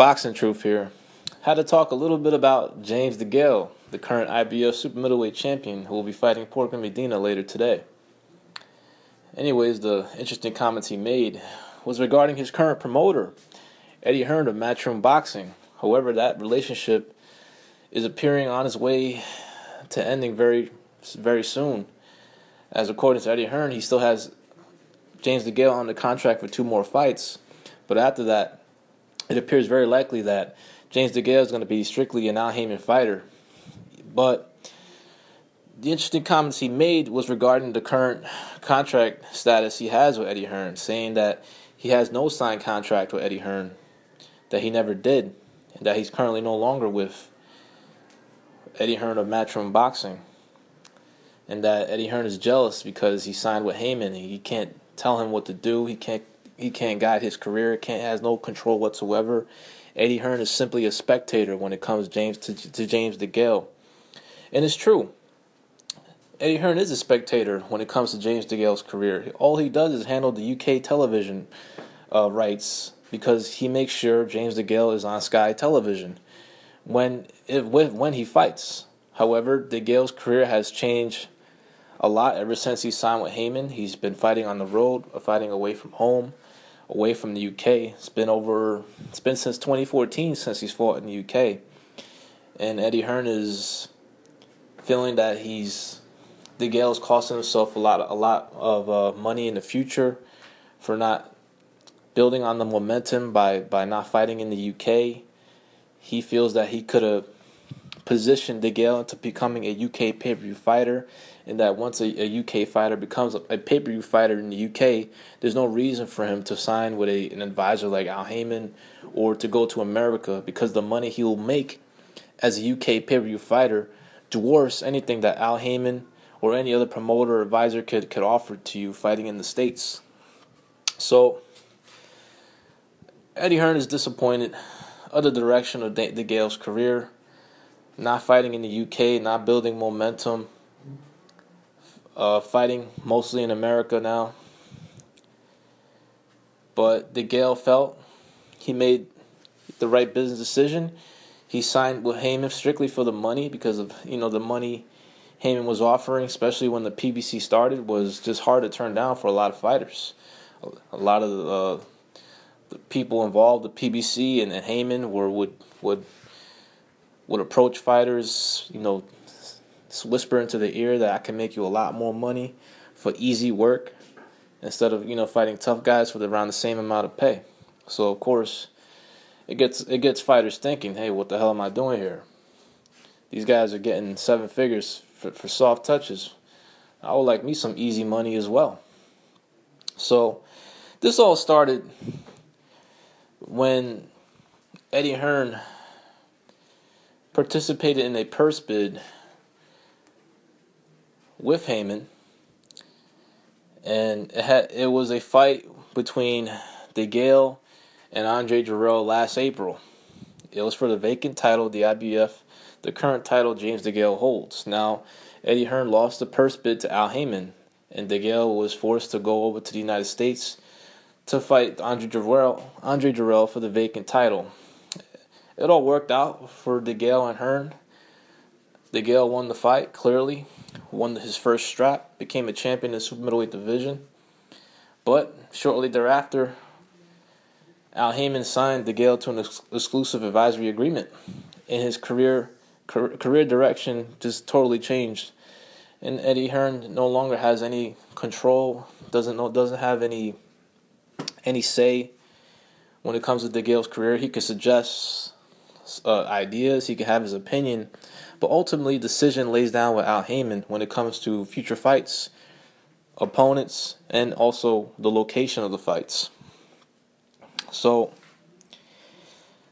Boxing Truth here. Had to talk a little bit about James Degale, the current IBF super middleweight champion who will be fighting Porky Medina later today. Anyways, the interesting comments he made was regarding his current promoter, Eddie Hearn of Matchroom Boxing. However, that relationship is appearing on its way to ending very, very soon. As according to Eddie Hearn, he still has James Degale on the contract for 2 more fights. But after that, it appears very likely that James Degale is going to be strictly an Al Haymon fighter. But the interesting comments he made was regarding the current contract status he has with Eddie Hearn, saying that he has no signed contract with Eddie Hearn, that he never did, and that he's currently no longer with Eddie Hearn of Matchroom Boxing, and that Eddie Hearn is jealous because he signed with Haymon and he can't tell him what to do. He can't guide his career. Has no control whatsoever. Eddie Hearn is simply a spectator when it comes to James Degale, and it's true. Eddie Hearn is a spectator when it comes to James Degale's career. All he does is handle the UK television rights because he makes sure James Degale is on Sky Television when he fights. However, Degale's career has changed a lot ever since he signed with Haymon. He's been fighting on the road, fighting away from home, away from the UK. It's been since 2014 since he's fought in the UK. And Eddie Hearn is feeling that Degale's costing himself a lot of money in the future for not building on the momentum by not fighting in the UK. He feels that he could have positioned Degale into becoming a UK pay-per-view fighter, and that once a UK fighter becomes a pay-per-view fighter in the UK, there's no reason for him to sign with an advisor like Al Haymon or to go to America, because the money he will make as a UK pay-per-view fighter dwarfs anything that Al Haymon or any other promoter or advisor could offer to you fighting in the States. So Eddie Hearn is disappointed of the direction of Degale's career, not fighting in the UK, not building momentum, fighting mostly in America now. But Degale felt he made the right business decision. He signed with Haymon strictly for the money because of the money Haymon was offering, especially when the PBC started, was just hard to turn down for a lot of fighters. A lot of the people involved, the PBC and Haymon, would approach fighters, whisper into the ear that I can make you a lot more money for easy work instead of fighting tough guys for around the same amount of pay. So of course, it gets fighters thinking, hey, what the hell am I doing here? These guys are getting 7 figures for soft touches. I would like me some easy money as well. So this all started when Eddie Hearn participated in a purse bid with Haymon, and it was a fight between Degale and Andre Jarrell last April. It was for the vacant title of the IBF, the current title James Degale holds. Now, Eddie Hearn lost the purse bid to Al Haymon, and Degale was forced to go over to the United States to fight Andre Jarrell for the vacant title. It all worked out for Degale and Hearn. Degale won the fight clearly, won his first strap, became a champion in the super middleweight division. But shortly thereafter, Al Haymon signed Degale to an exclusive advisory agreement, and his career direction just totally changed. And Eddie Hearn no longer has any control, doesn't have any say when it comes to Degale's career. He could suggest ideas, he could have his opinion, but ultimately decision lays down with Al Haymon when it comes to future fights, opponents, and also the location of the fights. So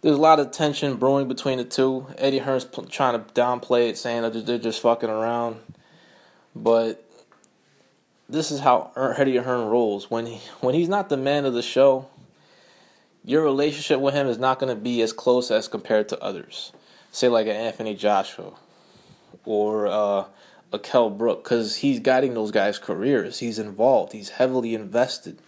there's a lot of tension brewing between the two. Eddie Hearn's trying to downplay it, saying that they're just fucking around. But this is how Eddie Hearn rolls. When he's not the man of the show, your relationship with him is not going to be as close as compared to others. Say like an Anthony Joshua or a Kell Brook, because he's guiding those guys' careers. He's involved. He's heavily invested.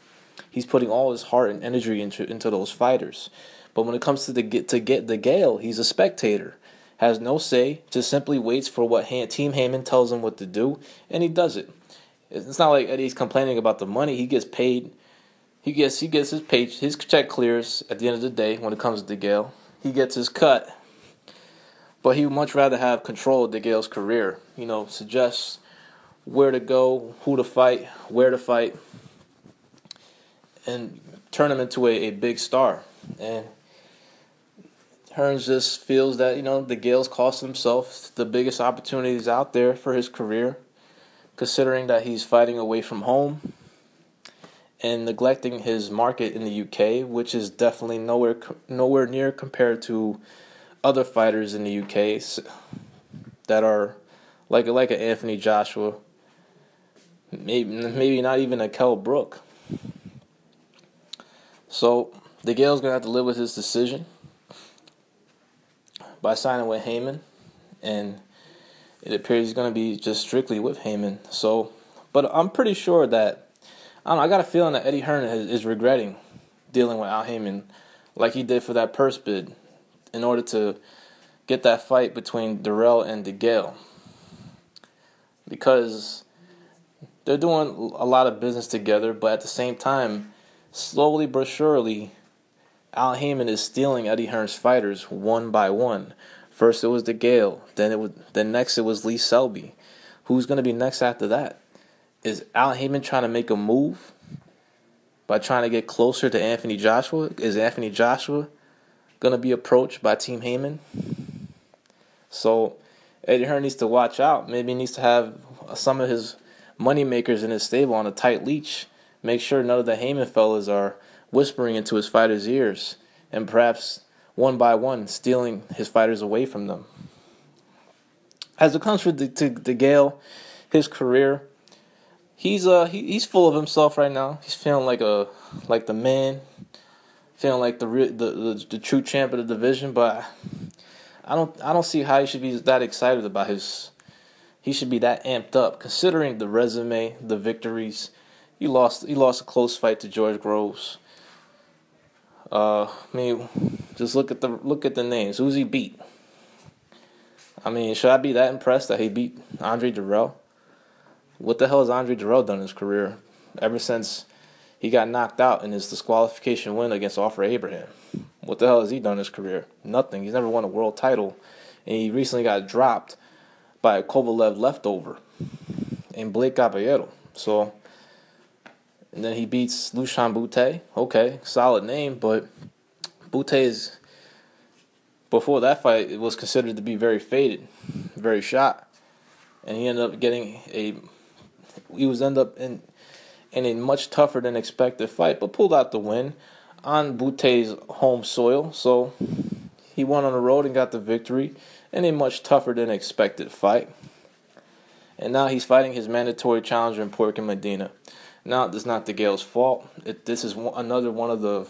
He's putting all his heart and energy into those fighters. But when it comes to get Degale, he's a spectator, has no say, just simply waits for what Team Haymon tells him what to do, and he does it. It's not like Eddie's complaining about the money. He gets paid. He gets his check clears at the end of the day when it comes to Degale. He gets his cut, but he would much rather have control of Degale's career. Suggests where to go, who to fight, where to fight, and turn him into a big star. And Hearns just feels that Degale's cost himself the biggest opportunities out there for his career, considering that he's fighting away from home and neglecting his market in the UK, which is definitely nowhere near compared to other fighters in the UK that are like an Anthony Joshua, maybe not even a Kell Brook. So Degale's gonna have to live with his decision by signing with Haymon, and it appears he's gonna be just strictly with Haymon. So, but I'm pretty sure that. I got a feeling that Eddie Hearn is regretting dealing with Al Haymon like he did for that purse bid in order to get that fight between Darrell and Degale. Because they're doing a lot of business together, but at the same time, slowly but surely, Al Haymon is stealing Eddie Hearn's fighters one by one. First it was Degale, then next it was Lee Selby. Who's going to be next after that? Is Al Haymon trying to make a move by trying to get closer to Anthony Joshua? Is Anthony Joshua going to be approached by Team Haymon? So Eddie Hearn needs to watch out. Maybe he needs to have some of his moneymakers in his stable on a tight leash. Make sure none of the Haymon fellas are whispering into his fighters' ears and perhaps one by one stealing his fighters away from them. As it comes to Degale, his career, he's full of himself right now. He's feeling like the man, feeling like the true champ of the division. But I don't see how he should be that excited about he should be that amped up considering the resume, the victories. He lost a close fight to George Groves. Just look at the names. Who's he beat? Should I be that impressed that he beat Andre Darrell? What the hell has Andre Darrell done in his career ever since he got knocked out in his disqualification win against Offer Abraham? What the hell has he done in his career? Nothing. He's never won a world title, and he recently got dropped by a Kovalev leftover and Blake Caballero. So, and then he beats Lushan Bute. Okay, solid name, but Bute is, before that fight, it was considered to be very faded, very shot, and he ended up in a much tougher than expected fight, but pulled out the win on Bute's home soil. So he won on the road and got the victory in a much tougher than expected fight. And now he's fighting his mandatory challenger in Porky Medina. Now, this is not Degale's fault. This is another one of the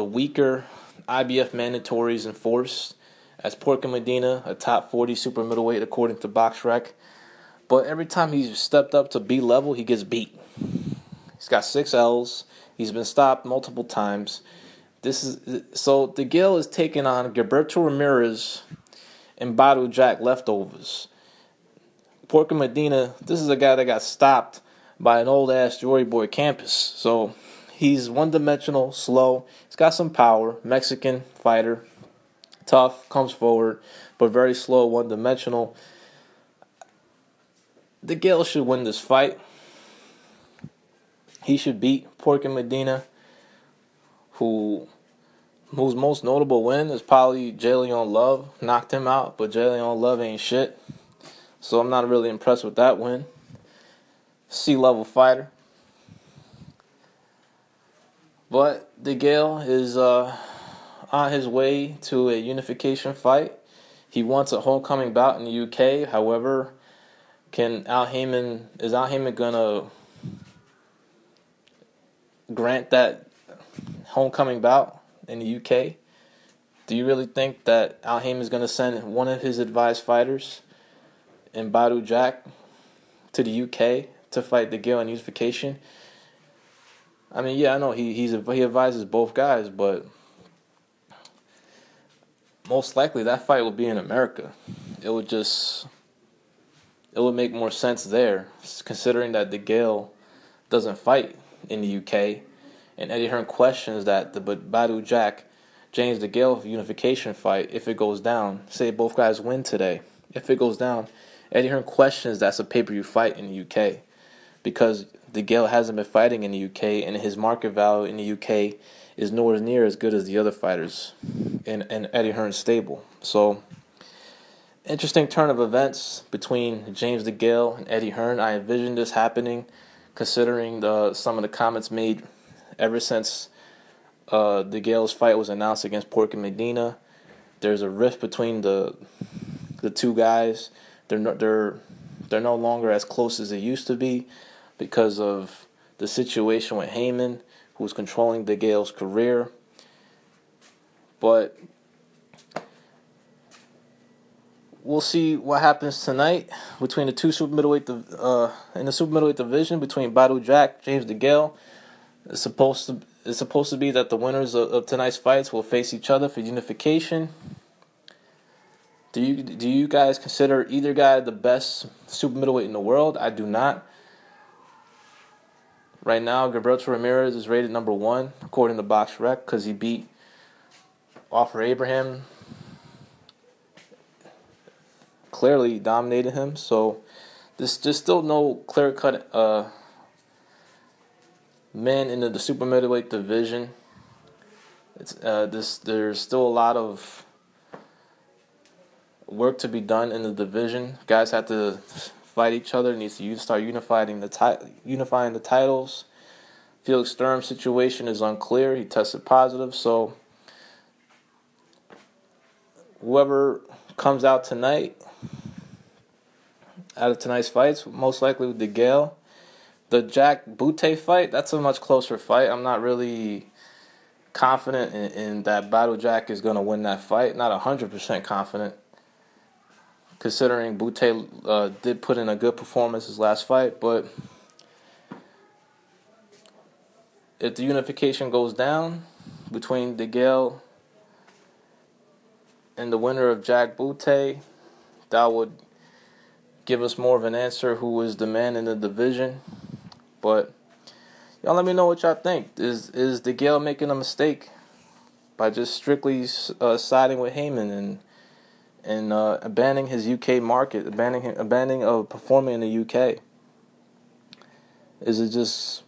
weaker IBF mandatories enforced, as Porky Medina, a top 40 super middleweight according to BoxRec. But every time he's stepped up to B level, he gets beat. He's got 6 L's. He's been stopped multiple times. So Degale is taking on Gilberto Ramirez and Badu Jack leftovers. Porky Medina, this is a guy that got stopped by an old-ass Jory Boy Campus. So he's one-dimensional, slow. He's got some power. Mexican fighter. Tough, comes forward, but very slow, one-dimensional. Degale should win this fight. He should beat Porky Medina, whose most notable win is probably Jalen Love. Knocked him out, but Jalen Love ain't shit. So I'm not really impressed with that win. C-level fighter. But Degale is on his way to a unification fight. He wants a homecoming bout in the UK. However, is Al Haymon gonna grant that homecoming bout in the UK? Do you really think that Al Haymon is gonna send one of his advised fighters in Badu Jack to the UK to fight Degale in unification? I mean, yeah, I know he advises both guys, but most likely that fight will be in America. It would just it would make more sense there, considering that Degale doesn't fight in the UK, and Eddie Hearn questions that the Badou Jack James Degale unification fight, if it goes down, say both guys win today, if it goes down, Eddie Hearn questions that's a pay-per-view fight in the UK because Degale hasn't been fighting in the UK, and his market value in the UK is nowhere near as good as the other fighters in Eddie Hearn's stable. So, interesting turn of events between James Degale and Eddie Hearn. I envision this happening, considering some of the comments made ever since Degale's fight was announced against Porky Medina. There's a rift between the two guys. They're no longer as close as they used to be because of the situation with Haymon, who was controlling Degale's career. But we'll see what happens tonight between the two super middleweight in the super middleweight division between Badou Jack, James Degale. It's supposed to be that the winners of tonight's fights will face each other for unification. Do you guys consider either guy the best super middleweight in the world? I do not. Right now, Gilberto Ramirez is rated number 1 according to BoxRec because he beat Offer Abraham. Clearly dominated him. So there's still no clear-cut man in the super middleweight division. There's still a lot of work to be done in the division. Guys have to fight each other. Needs to start unifying the titles. Felix Sturm's situation is unclear. He tested positive, so whoever comes out tonight, out of tonight's fights, most likely with Degale. The Jack Butte fight, that's a much closer fight. I'm not really confident in that Badou Jack is going to win that fight. Not 100% confident, considering Butte did put in a good performance his last fight. But if the unification goes down between Degale and the winner of Jack Butte, that would give us more of an answer who is the man in the division. But y'all let me know what y'all think. Is Degale making a mistake by just strictly siding with Haymon and abandoning his UK market, abandoning performing in the UK? Is it just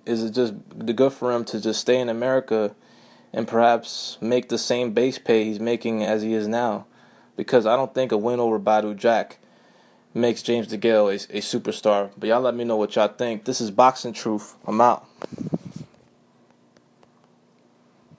good for him to just stay in America and perhaps make the same base pay he's making as he is now? Because I don't think a win over Badou Jack makes James Degale a superstar. But y'all let me know what y'all think. This is Boxing Truth. I'm out.